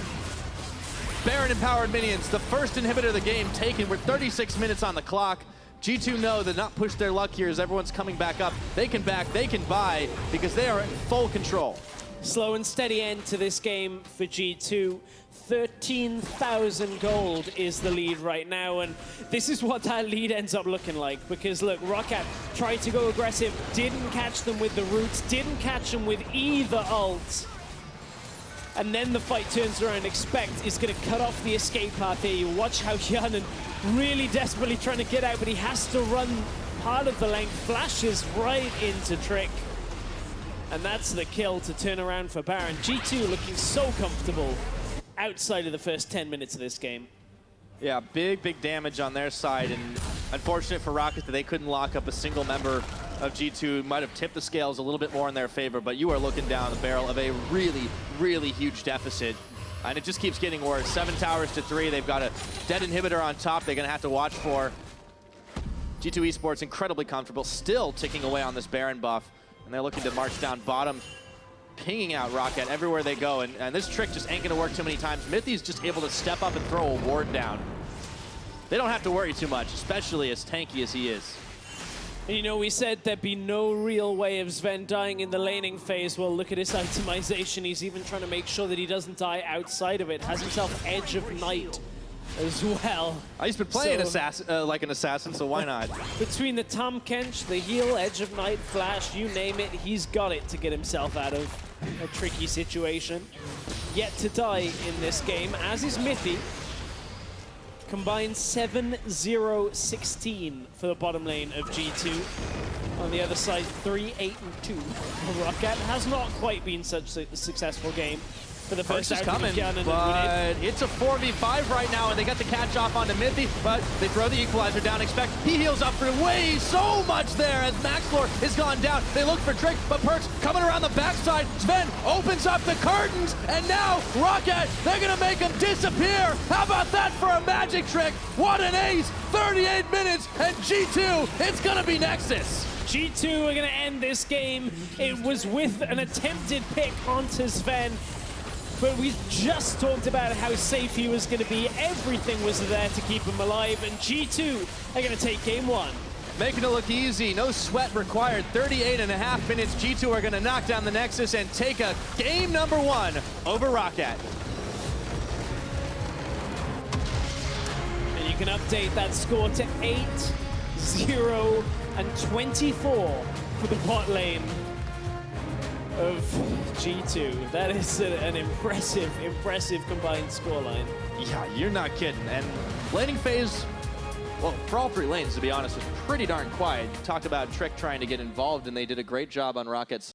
Baron-empowered minions, the first inhibitor of the game taken. We're 36 minutes on the clock. G2 know that not push their luck here as everyone's coming back up. They can back, they can buy, because they are in full control. Slow and steady end to this game for G2. 13,000 gold is the lead right now, and this is what that lead ends up looking like, because look, ROCCAT tried to go aggressive, didn't catch them with the roots, didn't catch them with either ult, and then the fight turns around. Expect is going to cut off the escape path here. You watch how Hjarnan really desperately trying to get out, but he has to run part of the length, flashes right into Trick. And that's the kill to turn around for Baron. G2 looking so comfortable outside of the first 10 minutes of this game. Yeah, big damage on their side, and unfortunate for ROCCAT that they couldn't lock up a single member of G2. Might have tipped the scales a little bit more in their favor, but you are looking down the barrel of a really huge deficit. And it just keeps getting worse. 7 towers to 3. They've got a dead inhibitor on top they're going to have to watch for. G2 Esports incredibly comfortable, still ticking away on this Baron buff. And they're looking to march down bottom, pinging out ROCCAT everywhere they go. And this trick just ain't going to work too many times. Mithy's just able to step up and throw a ward down. They don't have to worry too much, especially as tanky as he is. And you know, we said there'd be no real way of Zven dying in the laning phase. Well, look at his itemization. He's even trying to make sure that he doesn't die outside of it. Has himself Edge of Night as well. He's been playing like an assassin, so why not? Between the Tahm Kench, the heal, Edge of Night, Flash, you name it, he's got it to get himself out of a tricky situation. Yet to die in this game, as is Mithy. Combined 7-0-16 for the bottom lane of G2. On the other side, 3-8-2. ROCCAT has not quite been such a successful game. For the first is coming, but it's a 4v5 right now, and they got the catch off onto Mithy, but they throw the equalizer down. Expect he heals up for way so much there as Maxlore is gone down. They look for Trick, but PerkZ coming around the backside. Zven opens up the curtains, and now ROCCAT, they're gonna make him disappear. How about that for a magic trick? What an ace! 38 minutes, and G2, it's gonna be Nexus. G2 are gonna end this game. It was with an attempted pick onto Zven. But we just talked about how safe he was going to be. Everything was there to keep him alive, and G2 are going to take game 1. Making it look easy, no sweat required. 38.5 minutes. G2 are going to knock down the Nexus and take a game number 1 over ROCCAT. And you can update that score to 8-0-24 for the bot lane of G2. That is an impressive combined scoreline. Yeah, you're not kidding. And laning phase, well, for all 3 lanes, to be honest, was pretty darn quiet. You talked about Trick trying to get involved, and they did a great job on ROCCAT's